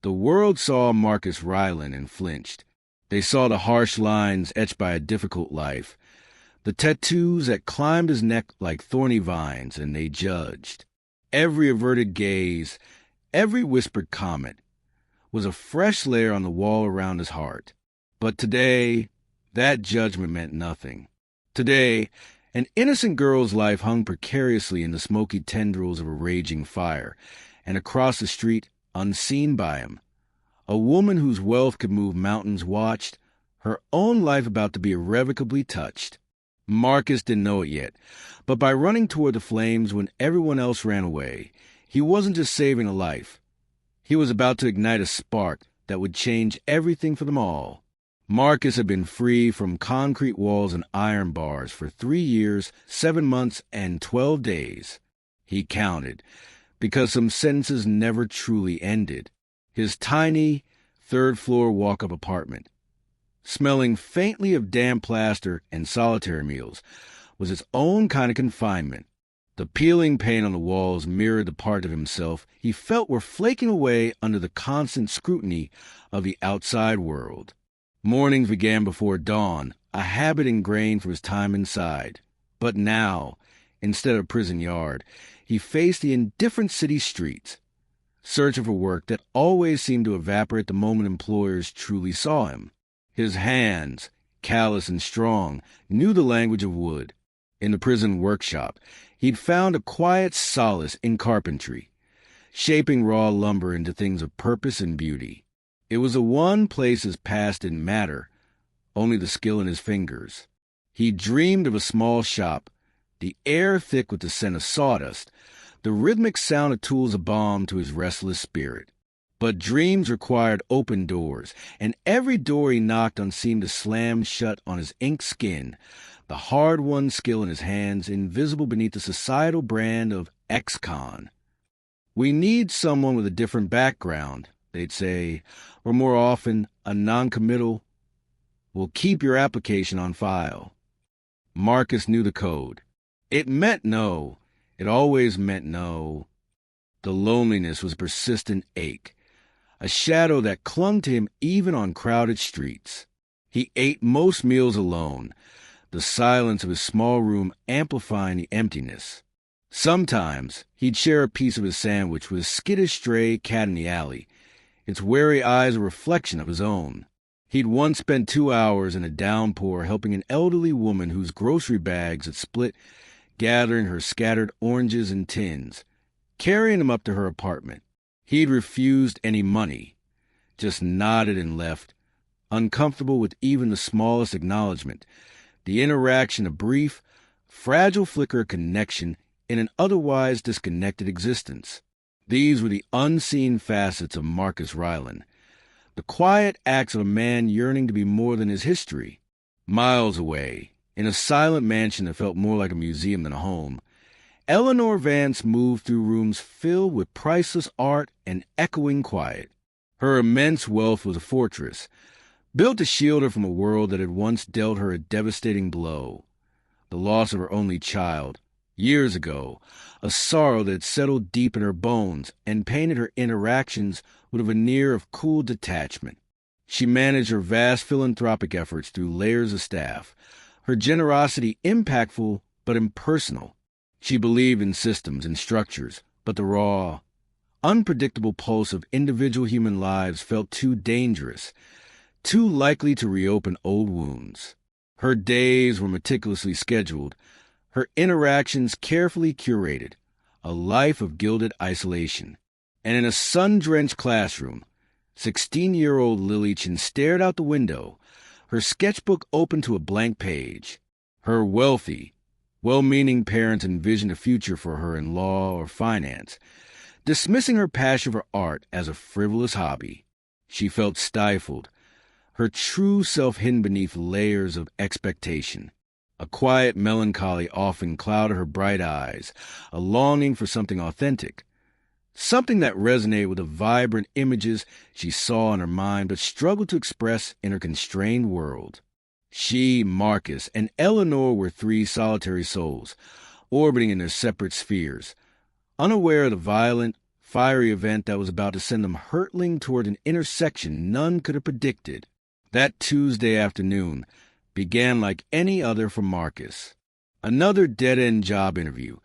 The world saw Marcus Ryland and flinched. They saw the harsh lines etched by a difficult life, the tattoos that climbed his neck like thorny vines, and they judged. Every averted gaze, every whispered comment was a fresh layer on the wall around his heart. But today, that judgment meant nothing. Today, an innocent girl's life hung precariously in the smoky tendrils of a raging fire, and across the street, unseen by him, a woman whose wealth could move mountains watched, her own life about to be irrevocably touched. Marcus didn't know it yet, but by running toward the flames when everyone else ran away, he wasn't just saving a life. He was about to ignite a spark that would change everything for them all. Marcus had been free from concrete walls and iron bars for 3 years, 7 months, and 12 days. He counted, because some sentences never truly ended. His tiny, third-floor walk-up apartment, smelling faintly of damp plaster and solitary meals, was its own kind of confinement. The peeling paint on the walls mirrored the part of himself he felt were flaking away under the constant scrutiny of the outside world. Mornings began before dawn, a habit ingrained from his time inside. But now, instead of prison yard, he faced the indifferent city streets, searching for work that always seemed to evaporate the moment employers truly saw him. His hands, callous and strong, knew the language of wood. In the prison workshop, he'd found a quiet solace in carpentry, shaping raw lumber into things of purpose and beauty. It was the one place his past didn't matter, only the skill in his fingers. He dreamed of a small shop, the air thick with the scent of sawdust, the rhythmic sound of tools a balm to his restless spirit. But dreams required open doors, and every door he knocked on seemed to slam shut on his ink skin, the hard-won skill in his hands invisible beneath the societal brand of ex-con. "We need someone with a different background," they'd say, or more often, a non-committal, "We'll keep your application on file." Marcus knew the code. It meant no. It always meant no. The loneliness was a persistent ache, a shadow that clung to him even on crowded streets. He ate most meals alone, the silence of his small room amplifying the emptiness. Sometimes he'd share a piece of his sandwich with a skittish stray cat in the alley, its wary eyes a reflection of his own. He'd once spent 2 hours in a downpour helping an elderly woman whose grocery bags had split, gathering her scattered oranges and tins, carrying them up to her apartment. He'd refused any money, just nodded and left, uncomfortable with even the smallest acknowledgement, the interaction a brief, fragile flicker of connection in an otherwise disconnected existence. These were the unseen facets of Marcus Ryland, the quiet acts of a man yearning to be more than his history. Miles away, in a silent mansion that felt more like a museum than a home, Eleanor Vance moved through rooms filled with priceless art and echoing quiet. Her immense wealth was a fortress, built to shield her from a world that had once dealt her a devastating blow, the loss of her only child, years ago, a sorrow that had settled deep in her bones and painted her interactions with a veneer of cool detachment. She managed her vast philanthropic efforts through layers of staff, her generosity impactful but impersonal. She believed in systems and structures, but the raw, unpredictable pulse of individual human lives felt too dangerous, too likely to reopen old wounds. Her days were meticulously scheduled, her interactions carefully curated, a life of gilded isolation. And in a sun-drenched classroom, 16-year-old Lilychin stared out the window, her sketchbook open to a blank page. Her wealthy, well-meaning parents envisioned a future for her in law or finance, dismissing her passion for art as a frivolous hobby. She felt stifled, her true self hidden beneath layers of expectation. A quiet melancholy often clouded her bright eyes, a longing for something authentic, something that resonated with the vibrant images she saw in her mind but struggled to express in her constrained world. She, Marcus, and Eleanor were 3 solitary souls, orbiting in their separate spheres, unaware of the violent, fiery event that was about to send them hurtling toward an intersection none could have predicted. That Tuesday afternoon began like any other for Marcus. Another dead-end job interview,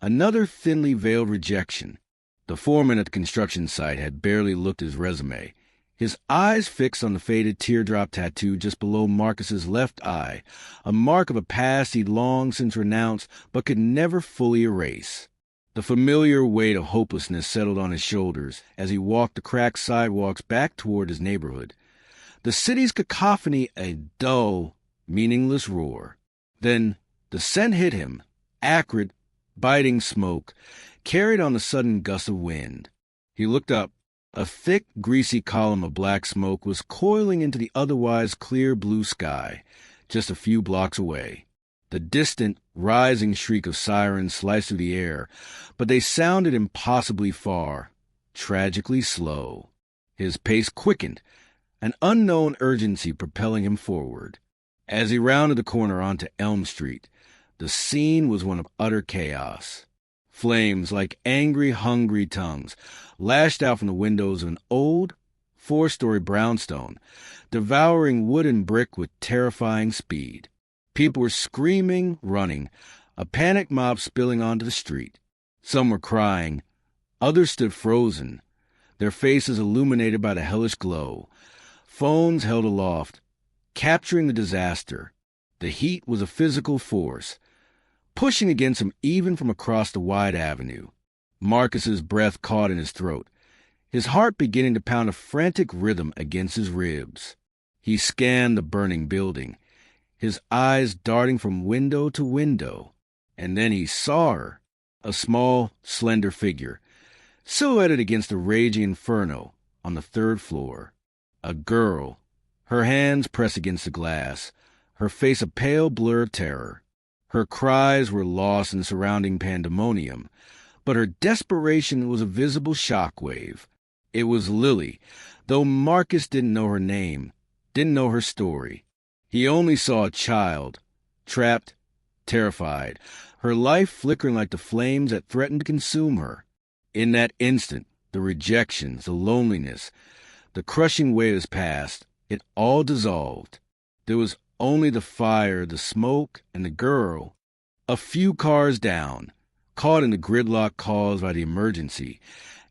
another thinly veiled rejection. The foreman at the construction site had barely looked at his resume, his eyes fixed on the faded teardrop tattoo just below Marcus's left eye, a mark of a past he'd long since renounced but could never fully erase. The familiar weight of hopelessness settled on his shoulders as he walked the cracked sidewalks back toward his neighborhood. The city's cacophony a dull, meaningless roar. Then the scent hit him, acrid, biting smoke, carried on the sudden gust of wind. He looked up. A thick, greasy column of black smoke was coiling into the otherwise clear blue sky, just a few blocks away. The distant, rising shriek of sirens sliced through the air, but they sounded impossibly far, tragically slow. His pace quickened, an unknown urgency propelling him forward. As he rounded the corner onto Elm Street, the scene was one of utter chaos. Flames, like angry, hungry tongues, lashed out from the windows of an old, four-story brownstone, devouring wood and brick with terrifying speed. People were screaming, running, a panicked mob spilling onto the street. Some were crying, others stood frozen, their faces illuminated by the hellish glow, phones held aloft, capturing the disaster. The heat was a physical force, pushing against him even from across the wide avenue. Marcus's breath caught in his throat, his heart beginning to pound a frantic rhythm against his ribs. He scanned the burning building, his eyes darting from window to window, and then he saw her, a small, slender figure, silhouetted against the raging inferno on the third floor. A girl, her hands pressed against the glass, her face a pale blur of terror. Her cries were lost in the surrounding pandemonium, but her desperation was a visible shockwave. It was Lily, though Marcus didn't know her name, didn't know her story. He only saw a child, trapped, terrified, her life flickering like the flames that threatened to consume her. In that instant, the rejections, the loneliness, the crushing weight of his past, it all dissolved. There was only the fire, the smoke, and the girl. A few cars down, caught in the gridlock caused by the emergency,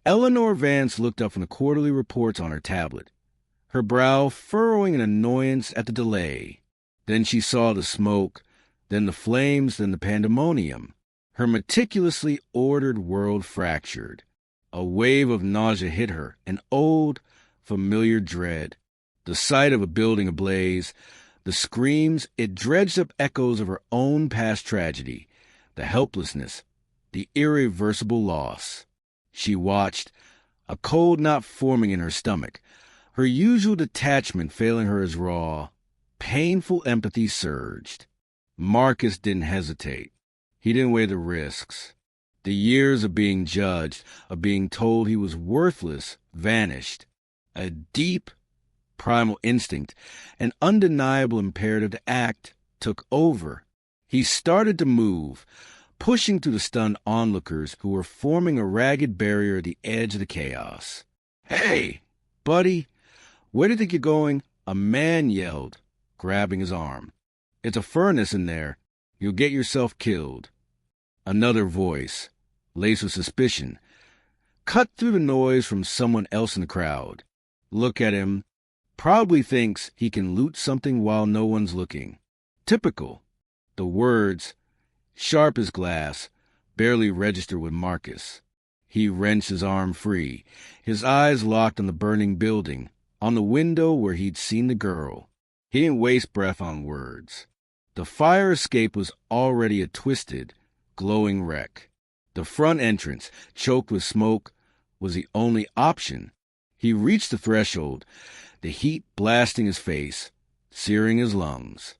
Eleanor Vance looked up from the quarterly reports on her tablet, her brow furrowing in annoyance at the delay. Then she saw the smoke, then the flames, then the pandemonium. Her meticulously ordered world fractured. A wave of nausea hit her, an old, familiar dread. The sight of a building ablaze, the screams, it dredged up echoes of her own past tragedy, the helplessness, the irreversible loss. She watched, a cold knot forming in her stomach, her usual detachment failing her as raw. Painful empathy surged. Marcus didn't hesitate. He didn't weigh the risks. The years of being judged, of being told he was worthless, vanished. A deep, primal instinct, an undeniable imperative to act, took over. He started to move, pushing through the stunned onlookers who were forming a ragged barrier at the edge of the chaos. "Hey, buddy, where do you think you're going?" a man yelled, grabbing his arm. "It's a furnace in there. You'll get yourself killed." Another voice, laced with suspicion, cut through the noise from someone else in the crowd. "Look at him. Probably thinks he can loot something while no one's looking." Typical. The words, sharp as glass, barely registered with Marcus. He wrenched his arm free, his eyes locked on the burning building, on the window where he'd seen the girl. He didn't waste breath on words. The fire escape was already a twisted, glowing wreck. The front entrance, choked with smoke, was the only option. He reached the threshold, the heat blasting his face, searing his lungs.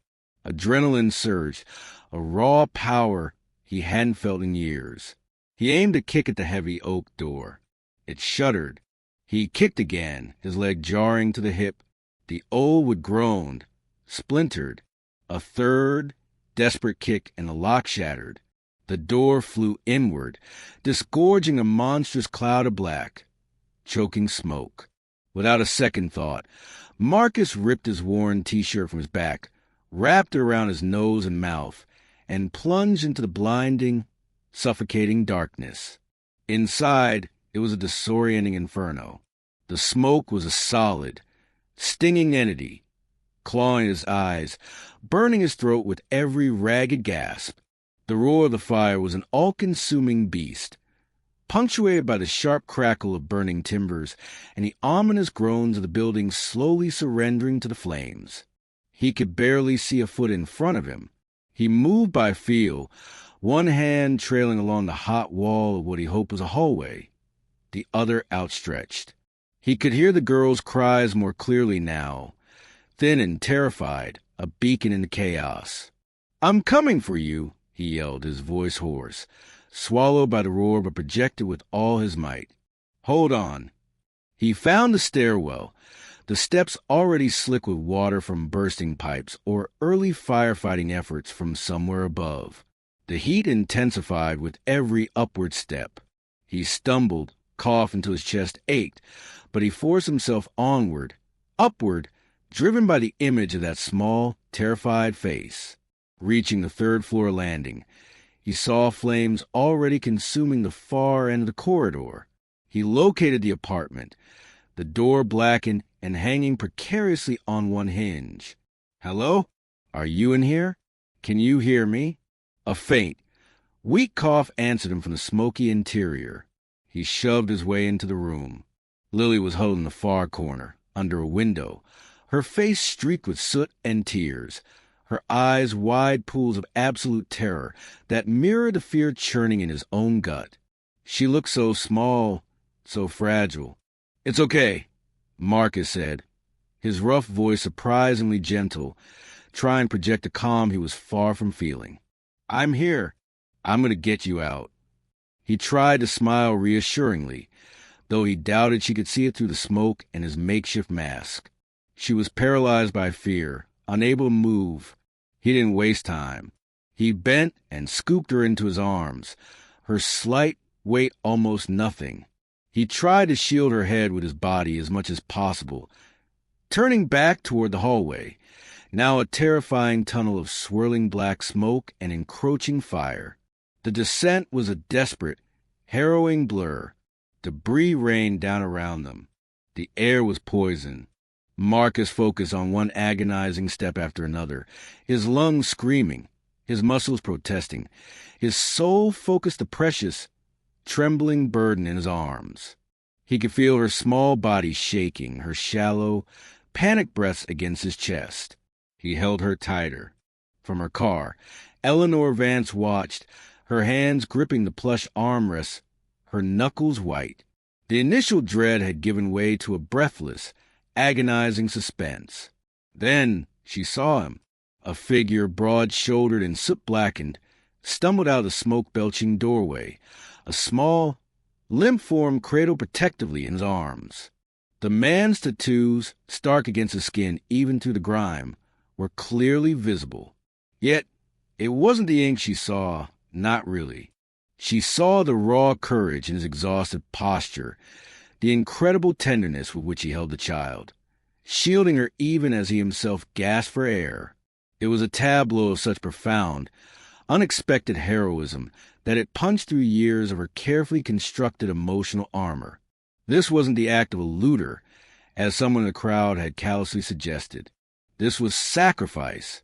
Adrenaline surged, a raw power he hadn't felt in years. He aimed a kick at the heavy oak door. It shuddered. He kicked again, his leg jarring to the hip. The old wood groaned, splintered. A third, desperate kick, and the lock shattered. The door flew inward, disgorging a monstrous cloud of black, choking smoke. Without a second thought, Marcus ripped his worn T-shirt from his back, wrapped it around his nose and mouth, and plunged into the blinding, suffocating darkness. Inside, it was a disorienting inferno. The smoke was a solid, stinging entity, clawing his eyes, burning his throat with every ragged gasp. The roar of the fire was an all-consuming beast, punctuated by the sharp crackle of burning timbers and the ominous groans of the building slowly surrendering to the flames. He could barely see a foot in front of him. He moved by feel, one hand trailing along the hot wall of what he hoped was a hallway, the other outstretched. He could hear the girl's cries more clearly now, thin and terrified, a beacon in the chaos. "I'm coming for you," he yelled, his voice hoarse, swallowed by the roar but projected with all his might. "Hold on." He found the stairwell, the steps already slick with water from bursting pipes or early firefighting efforts from somewhere above. The heat intensified with every upward step. He stumbled, coughed until his chest ached, but he forced himself onward, upward, driven by the image of that small, terrified face. Reaching the third-floor landing, he saw flames already consuming the far end of the corridor. He located the apartment, the door blackened and hanging precariously on one hinge. "Hello? Are you in here? Can you hear me?" A faint, weak cough answered him from the smoky interior. He shoved his way into the room. Lily was huddled in the far corner, under a window, her face streaked with soot and tears, her eyes wide pools of absolute terror that mirrored the fear churning in his own gut. She looked so small, so fragile. "It's okay," Marcus said, his rough voice surprisingly gentle, trying to project a calm he was far from feeling. "I'm here. I'm going to get you out." He tried to smile reassuringly, though he doubted she could see it through the smoke and his makeshift mask. She was paralyzed by fear, unable to move. He didn't waste time. He bent and scooped her into his arms, her slight weight almost nothing. He tried to shield her head with his body as much as possible, turning back toward the hallway, now a terrifying tunnel of swirling black smoke and encroaching fire. The descent was a desperate, harrowing blur. Debris rained down around them. The air was poison. Marcus focused on one agonizing step after another, his lungs screaming, his muscles protesting, his soul focused the precious, trembling burden in his arms. He could feel her small body shaking, her shallow, panic breaths against his chest. He held her tighter. From her car, Eleanor Vance watched, her hands gripping the plush armrests, her knuckles white. The initial dread had given way to a breathless, agonizing suspense. Then she saw him, a figure broad-shouldered and soot-blackened, stumbled out of the smoke-belching doorway, a small, limp form cradled protectively in his arms. The man's tattoos, stark against his skin even through the grime, were clearly visible. Yet it wasn't the ink she saw, not really. She saw the raw courage in his exhausted posture, the incredible tenderness with which he held the child, shielding her even as he himself gasped for air. It was a tableau of such profound, unexpected heroism that it punched through years of her carefully constructed emotional armor. This wasn't the act of a looter, as someone in the crowd had callously suggested. This was sacrifice.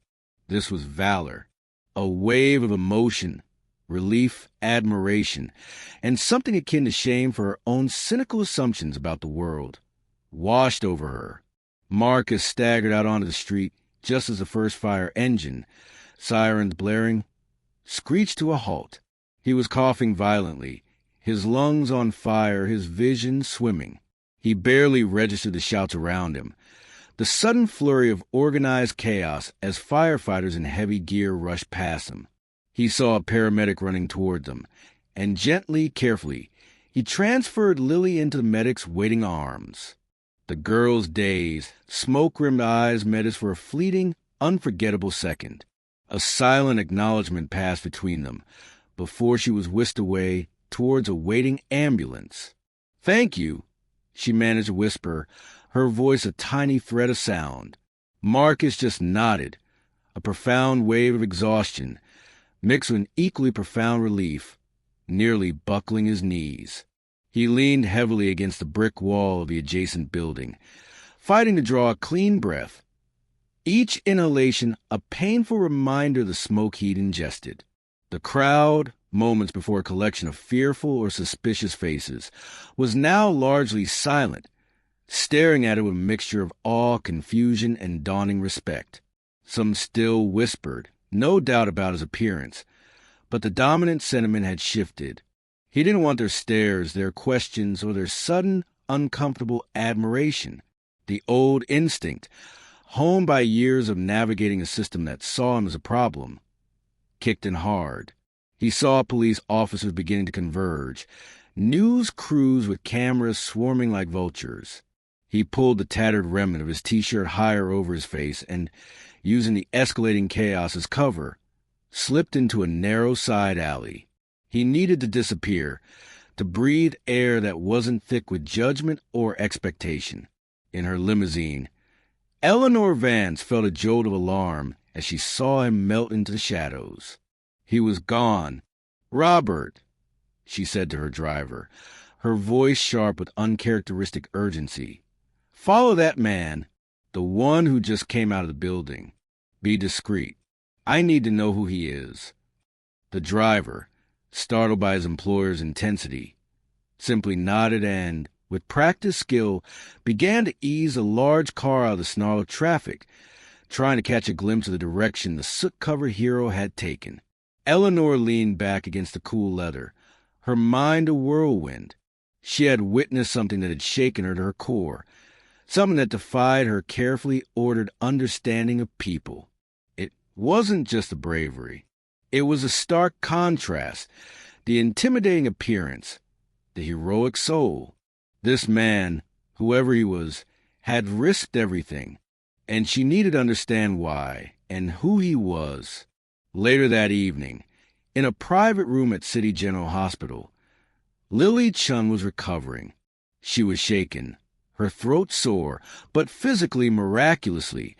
This was valor. A wave of emotion, relief, admiration, and something akin to shame for her own cynical assumptions about the world, washed over her. Marcus staggered out onto the street just as the first fire engine, sirens blaring, screeched to a halt. He was coughing violently, his lungs on fire, his vision swimming. He barely registered the shouts around him, the sudden flurry of organized chaos as firefighters in heavy gear rushed past him. He saw a paramedic running toward them, and gently, carefully, he transferred Lily into the medic's waiting arms. The girl's dazed, smoke-rimmed eyes met his for a fleeting, unforgettable second. A silent acknowledgment passed between them, before she was whisked away towards a waiting ambulance. "Thank you," she managed to whisper, her voice a tiny thread of sound. Marcus just nodded, a profound wave of exhaustion mixed with an equally profound relief, nearly buckling his knees. He leaned heavily against the brick wall of the adjacent building, fighting to draw a clean breath, each inhalation a painful reminder of the smoke he'd ingested. The crowd, moments before a collection of fearful or suspicious faces, was now largely silent, staring at it with a mixture of awe, confusion, and dawning respect. Some still whispered, no doubt about his appearance, but the dominant sentiment had shifted. He didn't want their stares, their questions, or their sudden, uncomfortable admiration. The old instinct, honed by years of navigating a system that saw him as a problem, kicked in hard. He saw police officers beginning to converge, news crews with cameras swarming like vultures. He pulled the tattered remnant of his T-shirt higher over his face and, using the escalating chaos as cover, slipped into a narrow side alley. He needed to disappear, to breathe air that wasn't thick with judgment or expectation. In her limousine, Eleanor Vance felt a jolt of alarm as she saw him melt into the shadows. He was gone. "Robert," she said to her driver, her voice sharp with uncharacteristic urgency. "Follow that man, the one who just came out of the building. Be discreet. I need to know who he is." The driver, startled by his employer's intensity, simply nodded and, with practiced skill, began to ease a large car out of the snarl of traffic, trying to catch a glimpse of the direction the soot-covered hero had taken. Eleanor leaned back against the cool leather, her mind a whirlwind. She had witnessed something that had shaken her to her core, something that defied her carefully ordered understanding of people. It wasn't just the bravery. It was a stark contrast, the intimidating appearance, the heroic soul. This man, whoever he was, had risked everything, and she needed to understand why and who he was. Later that evening, in a private room at City General Hospital, Lily Chun was recovering. She was shaken, her throat sore, but physically, miraculously,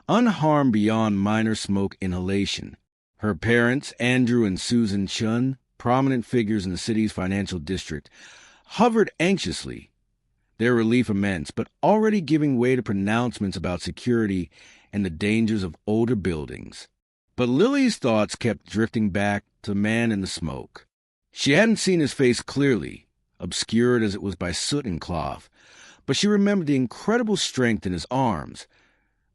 unharmed beyond minor smoke inhalation. Her parents, Andrew and Susan Chun, prominent figures in the city's financial district, hovered anxiously, their relief immense, but already giving way to pronouncements about security and the dangers of older buildings. But Lily's thoughts kept drifting back to the man in the smoke. She hadn't seen his face clearly, obscured as it was by soot and cloth, but she remembered the incredible strength in his arms,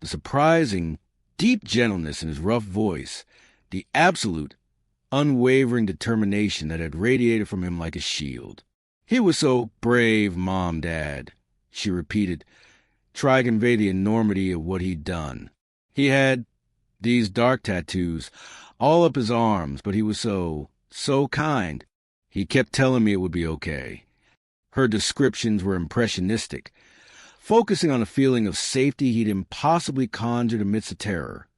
the surprising, deep gentleness in his rough voice, the absolute, unwavering determination that had radiated from him like a shield. "He was so brave, Mom, Dad," she repeated, trying to convey the enormity of what he'd done. He had these dark tattoos all up his arms, but he was so kind. He kept telling me it would be okay. Her descriptions were impressionistic, focusing on a feeling of safety he'd impossibly conjured amidst the terror,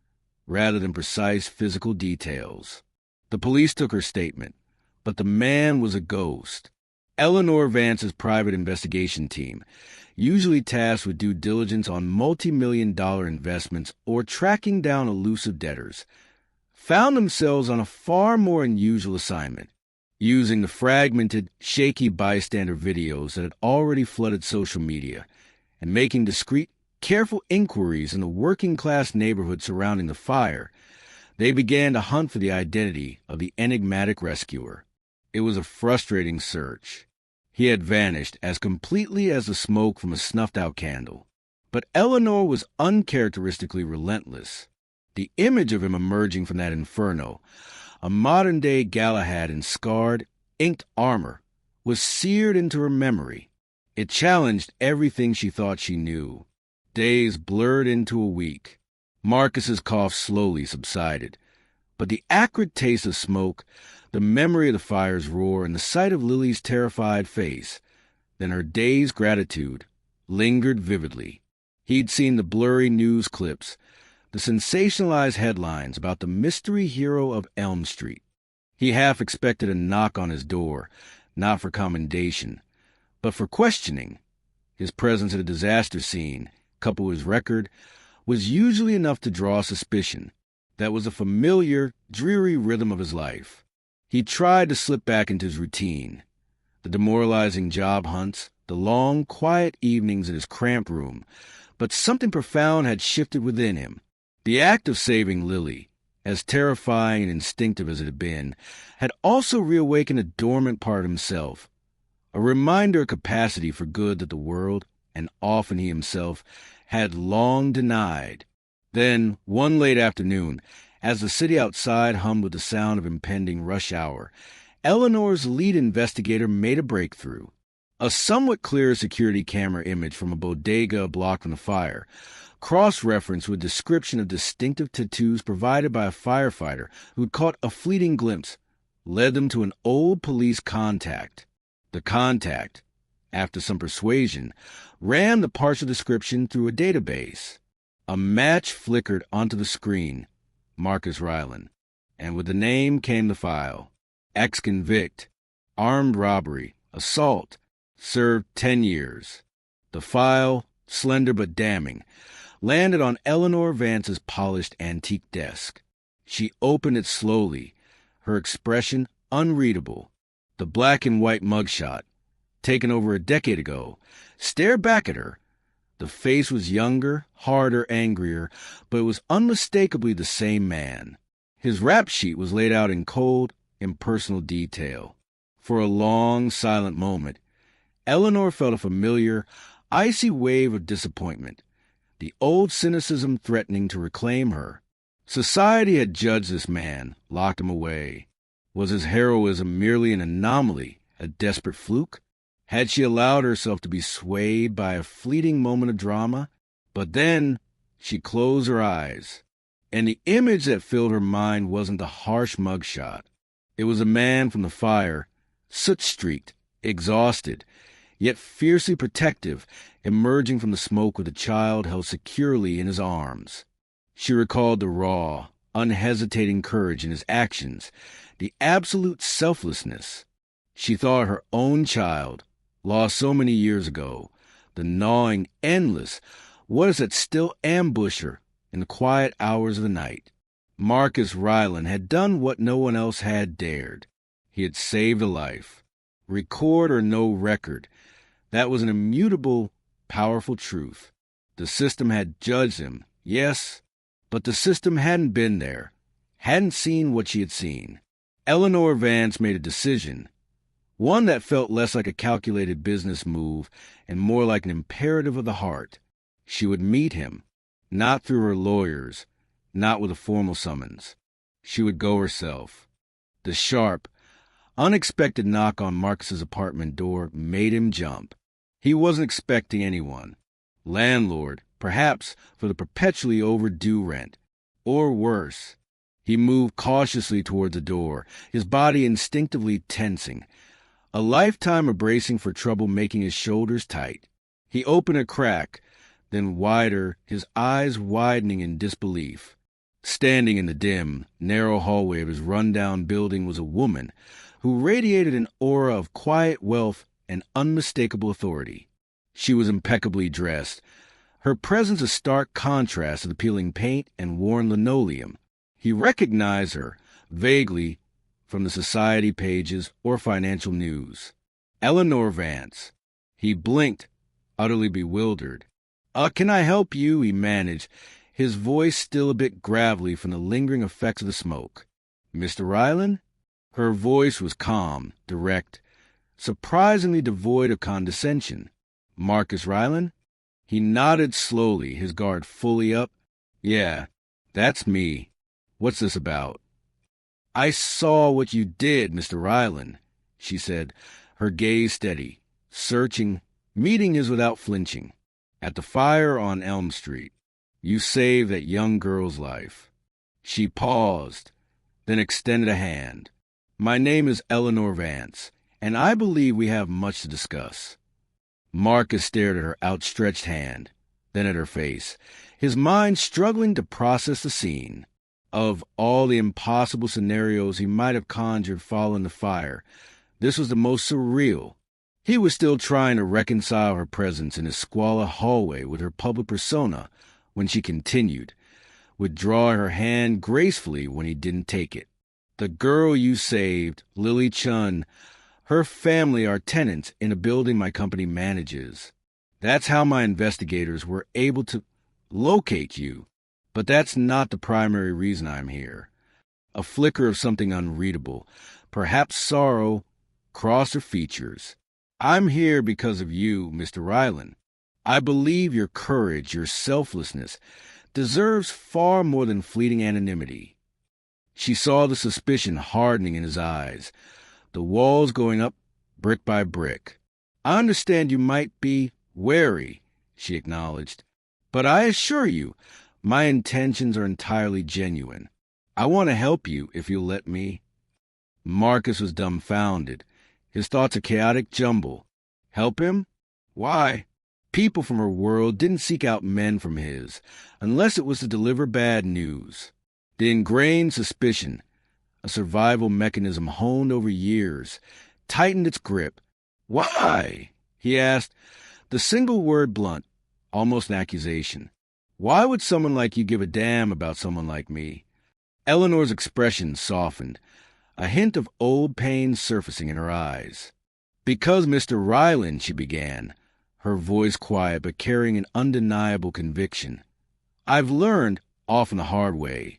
rather than precise physical details. The police took her statement, but the man was a ghost. Eleanor Vance's private investigation team, usually tasked with due diligence on multi-million-dollar investments or tracking down elusive debtors, found themselves on a far more unusual assignment, using the fragmented, shaky bystander videos that had already flooded social media and making discreet, careful inquiries in the working-class neighborhood surrounding the fire. They began to hunt for the identity of the enigmatic rescuer. It was a frustrating search. He had vanished as completely as the smoke from a snuffed-out candle. But Eleanor was uncharacteristically relentless. The image of him emerging from that inferno, a modern-day Galahad in scarred, inked armor, was seared into her memory. It challenged everything she thought she knew. Days blurred into a week. Marcus's cough slowly subsided, but the acrid taste of smoke, the memory of the fire's roar, and the sight of Lily's terrified face, then her dazed gratitude, lingered vividly. He'd seen the blurry news clips, the sensationalized headlines about the mystery hero of Elm Street. He half expected a knock on his door, not for commendation, but for questioning. His presence at a disaster scene, coupled with his record, was usually enough to draw suspicion. That was a familiar, dreary rhythm of his life. He tried to slip back into his routine. The demoralizing job hunts, the long, quiet evenings in his cramped room, but something profound had shifted within him. The act of saving Lily, as terrifying and instinctive as it had been, had also reawakened a dormant part of himself, a reminder of capacity for good that the world, and often he himself, had long denied. Then, one late afternoon, as the city outside hummed with the sound of impending rush hour, Eleanor's lead investigator made a breakthrough. A somewhat clear security camera image from a bodega a block from the fire, cross-referenced with description of distinctive tattoos provided by a firefighter who'd caught a fleeting glimpse, led them to an old police contact. The contact, after some persuasion, ran the partial description through a database. A match flickered onto the screen, Marcus Ryland, and with the name came the file. Ex-convict, armed robbery, assault, served 10 years. The file, slender but damning, landed on Eleanor Vance's polished antique desk. She opened it slowly, her expression unreadable. The black and white mugshot, taken over a decade ago, stared back at her. The face was younger, harder, angrier, but it was unmistakably the same man. His rap sheet was laid out in cold, impersonal detail. For a long, silent moment, Eleanor felt a familiar, icy wave of disappointment, the old cynicism threatening to reclaim her. Society had judged this man, locked him away. Was his heroism merely an anomaly, a desperate fluke? Had she allowed herself to be swayed by a fleeting moment of drama? But then she closed her eyes, and the image that filled her mind wasn't the harsh mugshot. It was a man from the fire, soot-streaked, exhausted, yet fiercely protective, emerging from the smoke with a child held securely in his arms. She recalled the raw, unhesitating courage in his actions, the absolute selflessness. She thought her own child, lost so many years ago, the gnawing, endless, what is that still ambush her in the quiet hours of the night? Marcus Ryland had done what no one else had dared. He had saved a life. Record or no record, that was an immutable, powerful truth. The system had judged him, yes, but the system hadn't been there, hadn't seen what she had seen. Eleanor Vance made a decision, one that felt less like a calculated business move and more like an imperative of the heart. She would meet him, not through her lawyers, not with a formal summons. She would go herself. The sharp, unexpected knock on Marcus's apartment door made him jump. He wasn't expecting anyone. Landlord, perhaps for the perpetually overdue rent. Or worse. He moved cautiously toward the door, his body instinctively tensing, a lifetime of bracing for trouble making his shoulders tight. He opened a crack, then wider, his eyes widening in disbelief. Standing in the dim, narrow hallway of his run-down building was a woman who radiated an aura of quiet wealth and unmistakable authority. She was impeccably dressed, her presence a stark contrast to the peeling paint and worn linoleum. He recognized her, vaguely, from the society pages or financial news. Eleanor Vance. He blinked, utterly bewildered. Can I help you?" he managed, his voice still a bit gravelly from the lingering effects of the smoke. "Mr. Ryland?" Her voice was calm, direct, surprisingly devoid of condescension. "Marcus Ryland?" He nodded slowly, his guard fully up. "Yeah, that's me. What's this about?" "I saw what you did, Mr. Ryland," she said, her gaze steady, searching, meeting his without flinching. "At the fire on Elm Street. You saved that young girl's life." She paused, then extended a hand. "My name is Eleanor Vance, and I believe we have much to discuss." Marcus stared at her outstretched hand, then at her face, his mind struggling to process the scene. Of all the impossible scenarios he might have conjured following the fire, this was the most surreal. He was still trying to reconcile her presence in his squalid hallway with her public persona when she continued, withdrawing her hand gracefully when he didn't take it. The girl you saved, Lily Chun, her family are tenants in a building my company manages. That's how my investigators were able to locate you. But that's not the primary reason I'm here. A flicker of something unreadable, perhaps sorrow, crossed her features. I'm here because of you, Mr. Ryland. I believe your courage, your selflessness, deserves far more than fleeting anonymity. She saw the suspicion hardening in his eyes, the walls going up brick by brick. I understand you might be wary, she acknowledged, but I assure you, my intentions are entirely genuine. I want to help you if you'll let me. Marcus was dumbfounded, his thoughts a chaotic jumble. Help him? Why? People from her world didn't seek out men from his, unless it was to deliver bad news. The ingrained suspicion, a survival mechanism honed over years, tightened its grip. Why? He asked, the single word blunt, almost an accusation. Why would someone like you give a damn about someone like me? Eleanor's expression softened, a hint of old pain surfacing in her eyes. Because Mr. Ryland, she began, her voice quiet but carrying an undeniable conviction. I've learned, often the hard way,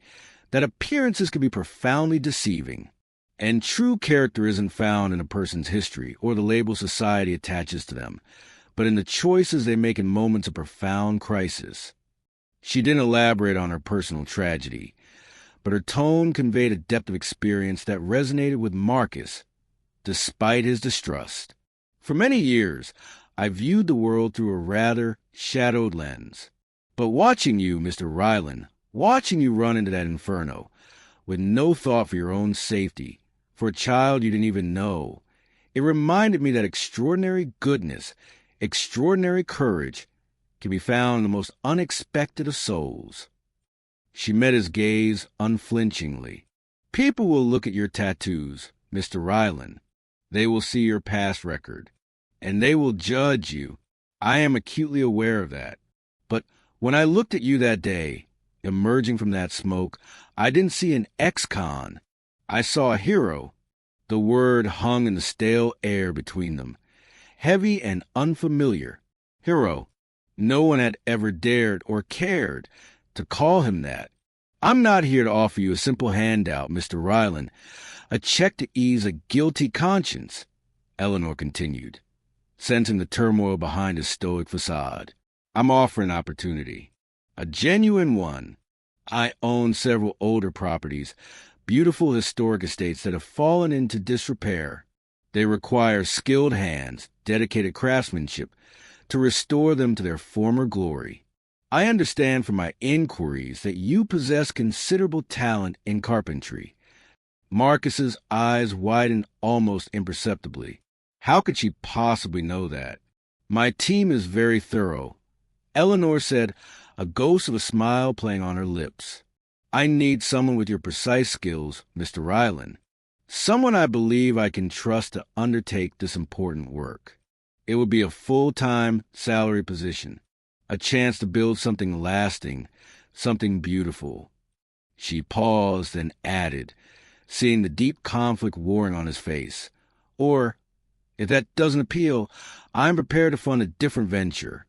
that appearances can be profoundly deceiving, and true character isn't found in a person's history or the label society attaches to them, but in the choices they make in moments of profound crisis. She didn't elaborate on her personal tragedy, but her tone conveyed a depth of experience that resonated with Marcus, despite his distrust. For many years, I viewed the world through a rather shadowed lens. But watching you, Mr. Ryland, watching you run into that inferno, with no thought for your own safety, for a child you didn't even know, it reminded me that extraordinary goodness, extraordinary courage, can be found in the most unexpected of souls. She met his gaze unflinchingly. People will look at your tattoos, Mr. Ryland. They will see your past record, and they will judge you. I am acutely aware of that. But when I looked at you that day, emerging from that smoke, I didn't see an ex-con. I saw a hero. The word hung in the stale air between them, heavy and unfamiliar. Hero. No one had ever dared or cared to call him that. I'm not here to offer you a simple handout, Mr. Ryland, a check to ease a guilty conscience, Eleanor continued, sensing the turmoil behind his stoic facade. I'm offering opportunity, a genuine one. I own several older properties, beautiful historic estates that have fallen into disrepair. They require skilled hands, dedicated craftsmanship, to restore them to their former glory. I understand from my inquiries that you possess considerable talent in carpentry. Marcus's eyes widened almost imperceptibly. How could she possibly know that? My team is very thorough, Eleanor said, a ghost of a smile playing on her lips. I need someone with your precise skills, Mr. Ryland. Someone I believe I can trust to undertake this important work. It would be a full-time salary position, a chance to build something lasting, something beautiful. She paused and added, seeing the deep conflict warring on his face. Or, if that doesn't appeal, I'm prepared to fund a different venture,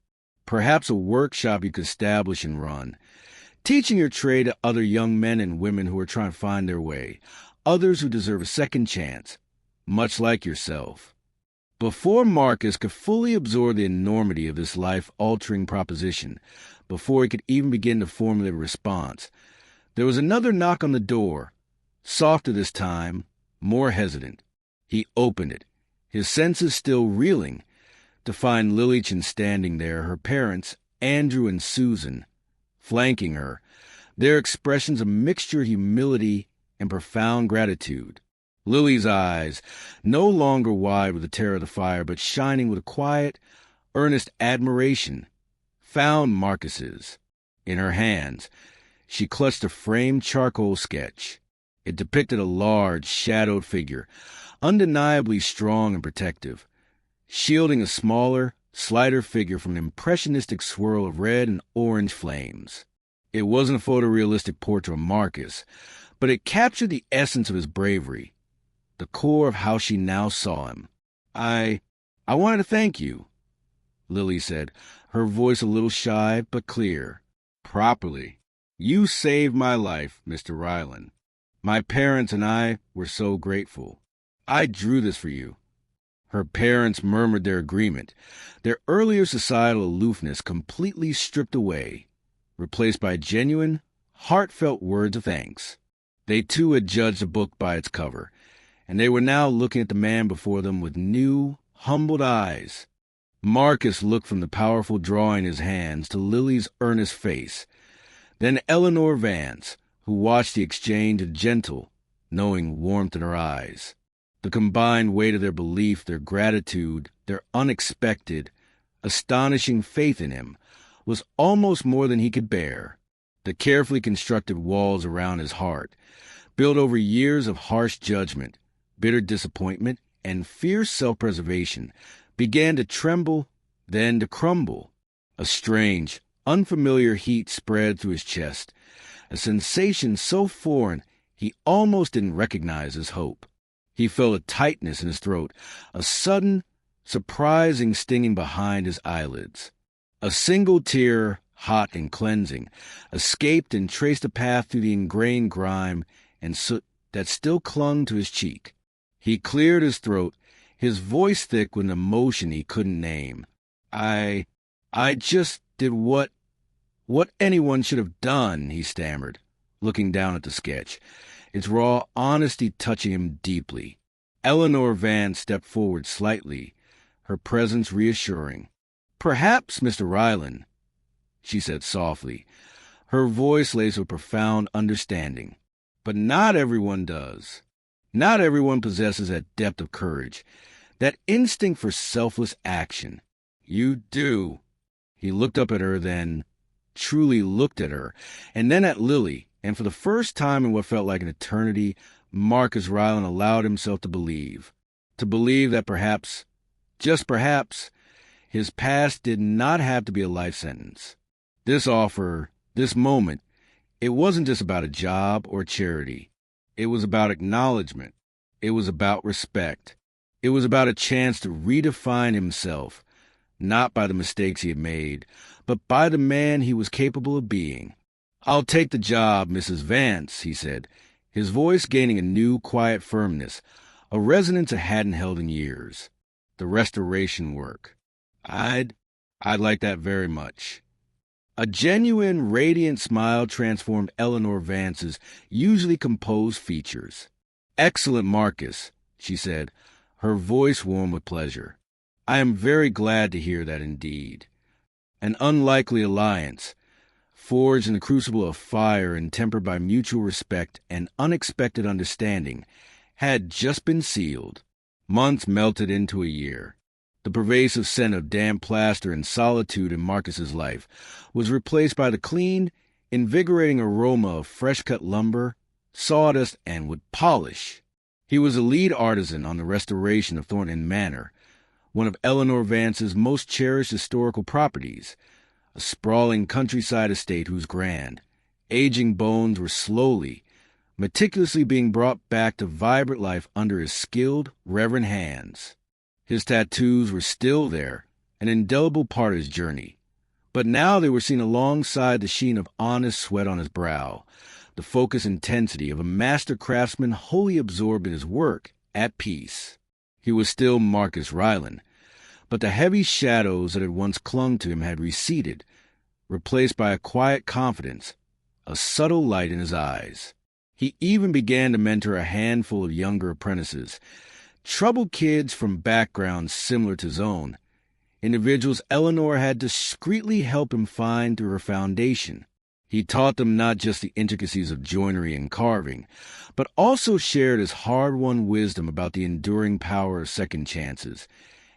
perhaps a workshop you could establish and run, teaching your trade to other young men and women who are trying to find their way, others who deserve a second chance, much like yourself. Before Marcus could fully absorb the enormity of this life-altering proposition, before he could even begin to formulate a response, there was another knock on the door, softer this time, more hesitant. He opened it, his senses still reeling, to find Lillichan standing there, her parents, Andrew and Susan, flanking her, their expressions a mixture of humility and profound gratitude. Lily's eyes, no longer wide with the terror of the fire, but shining with a quiet, earnest admiration, found Marcus's. In her hands, She clutched a framed charcoal sketch. It depicted a large, shadowed figure, undeniably strong and protective, shielding a smaller, slighter figure from an impressionistic swirl of red and orange flames. It wasn't a photorealistic portrait of Marcus, but it captured the essence of his bravery, the core of how she now saw him. I wanted to thank you, Lily said, her voice a little shy but clear. Properly. You saved my life, Mr. Ryland. My parents and I were so grateful. I drew this for you. Her parents murmured their agreement, their earlier societal aloofness completely stripped away, replaced by genuine, heartfelt words of thanks. They too had judged a book by its cover, and they were now looking at the man before them with new, humbled eyes. Marcus looked from the powerful drawing in his hands to Lily's earnest face, then Eleanor Vance, who watched the exchange with gentle, knowing warmth in her eyes. The combined weight of their belief, their gratitude, their unexpected, astonishing faith in him was almost more than he could bear. The carefully constructed walls around his heart, built over years of harsh judgment, bitter disappointment, and fierce self-preservation, began to tremble, then to crumble. A strange, unfamiliar heat spread through his chest, a sensation so foreign he almost didn't recognize his hope. He felt a tightness in his throat, a sudden, surprising stinging behind his eyelids. A single tear, hot and cleansing, escaped and traced a path through the ingrained grime and soot that still clung to his cheek. He cleared his throat, his voice thick with an emotion he couldn't name. I just did what anyone should have done, he stammered, looking down at the sketch, its raw honesty touching him deeply. Eleanor Vance stepped forward slightly, her presence reassuring. Perhaps, Mr. Ryland, she said softly, her voice laced with profound understanding. But not everyone does. Not everyone possesses that depth of courage, that instinct for selfless action. You do. He looked up at her then, truly looked at her, and then at Lily, and for the first time in what felt like an eternity, Marcus Ryland allowed himself to believe that perhaps, just perhaps, his past did not have to be a life sentence. This offer, this moment, it wasn't just about a job or charity. It was about acknowledgement. It was about respect. It was about a chance to redefine himself, not by the mistakes he had made, but by the man he was capable of being. I'll take the job, Mrs. Vance, he said, his voice gaining a new, quiet firmness, a resonance it hadn't held in years. The restoration work. I'd like that very much. A genuine, radiant smile transformed Eleanor Vance's usually composed features. Excellent, Marcus, she said, her voice warm with pleasure. I am very glad to hear that indeed. An unlikely alliance, forged in the crucible of fire and tempered by mutual respect and unexpected understanding, had just been sealed. Months melted into a year. The pervasive scent of damp plaster and solitude in Marcus's life was replaced by the clean, invigorating aroma of fresh-cut lumber, sawdust, and wood polish. He was a lead artisan on the restoration of Thornton Manor, one of Eleanor Vance's most cherished historical properties, a sprawling countryside estate whose grand, aging bones were slowly, meticulously being brought back to vibrant life under his skilled, reverent hands. His tattoos were still there, an indelible part of his journey, but now they were seen alongside the sheen of honest sweat on his brow, the focused intensity of a master craftsman wholly absorbed in his work, at peace. He was still Marcus Ryland, but the heavy shadows that had once clung to him had receded, replaced by a quiet confidence, a subtle light in his eyes. He even began to mentor a handful of younger apprentices, troubled kids from backgrounds similar to his own, individuals Eleanor had discreetly helped him find through her foundation. He taught them not just the intricacies of joinery and carving, but also shared his hard-won wisdom about the enduring power of second chances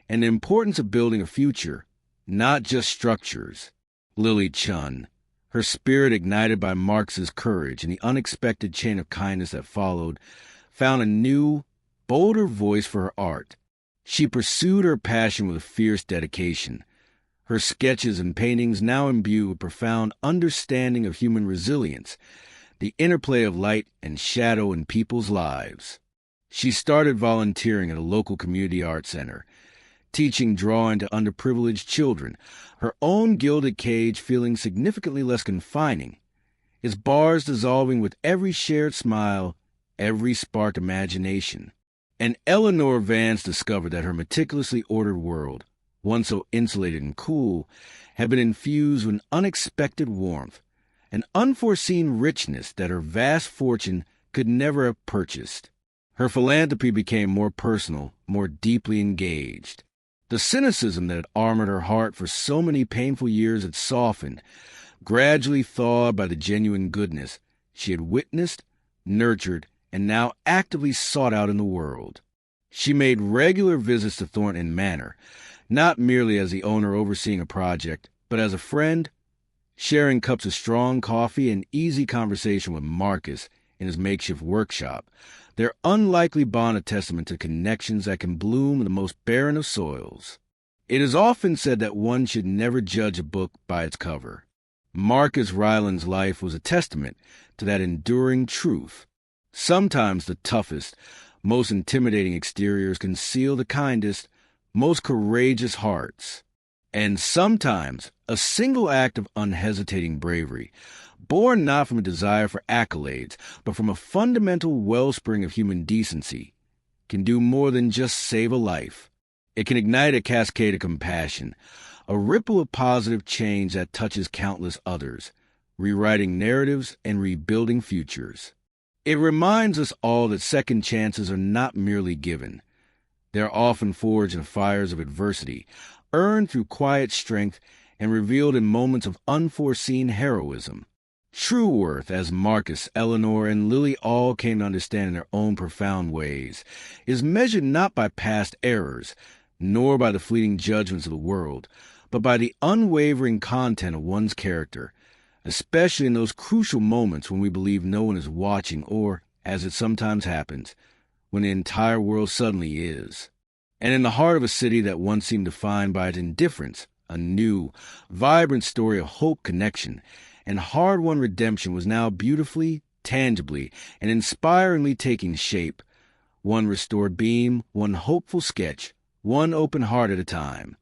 and the importance of building a future, not just structures. Lily Chun, Her spirit, ignited by Marx's courage and the unexpected chain of kindness that followed, found a new, bolder voice for her art. She pursued her passion with fierce dedication. Her sketches and paintings now imbue with profound understanding of human resilience, the interplay of light and shadow in people's lives. She started volunteering at a local community art center, teaching drawing to underprivileged children, her own gilded cage feeling significantly less confining, its bars dissolving with every shared smile, every sparked imagination. And Eleanor Vance discovered that her meticulously ordered world, once so insulated and cool, had been infused with an unexpected warmth, an unforeseen richness that her vast fortune could never have purchased. Her philanthropy became more personal, more deeply engaged. The cynicism that had armored her heart for so many painful years had softened, gradually thawed by the genuine goodness she had witnessed, nurtured, and now actively sought out in the world. She made regular visits to Thornton Manor, not merely as the owner overseeing a project, but as a friend, sharing cups of strong coffee and easy conversation with Marcus in his makeshift workshop, their unlikely bond a testament to connections that can bloom in the most barren of soils. It is often said that one should never judge a book by its cover. Marcus Ryland's life was a testament to that enduring truth. Sometimes the toughest, most intimidating exteriors conceal the kindest, most courageous hearts. And sometimes a single act of unhesitating bravery, born not from a desire for accolades, but from a fundamental wellspring of human decency, can do more than just save a life. It can ignite a cascade of compassion, a ripple of positive change that touches countless others, rewriting narratives and rebuilding futures. It reminds us all that second chances are not merely given. They are often forged in fires of adversity, earned through quiet strength, and revealed in moments of unforeseen heroism. True worth, as Marcus, Eleanor, and Lily all came to understand in their own profound ways, is measured not by past errors, nor by the fleeting judgments of the world, but by the unwavering content of one's character, especially in those crucial moments when we believe no one is watching or, as it sometimes happens, when the entire world suddenly is. And in the heart of a city that once seemed defined by its indifference, a new, vibrant story of hope, connection, and hard-won redemption was now beautifully, tangibly, and inspiringly taking shape, one restored beam, one hopeful sketch, one open heart at a time.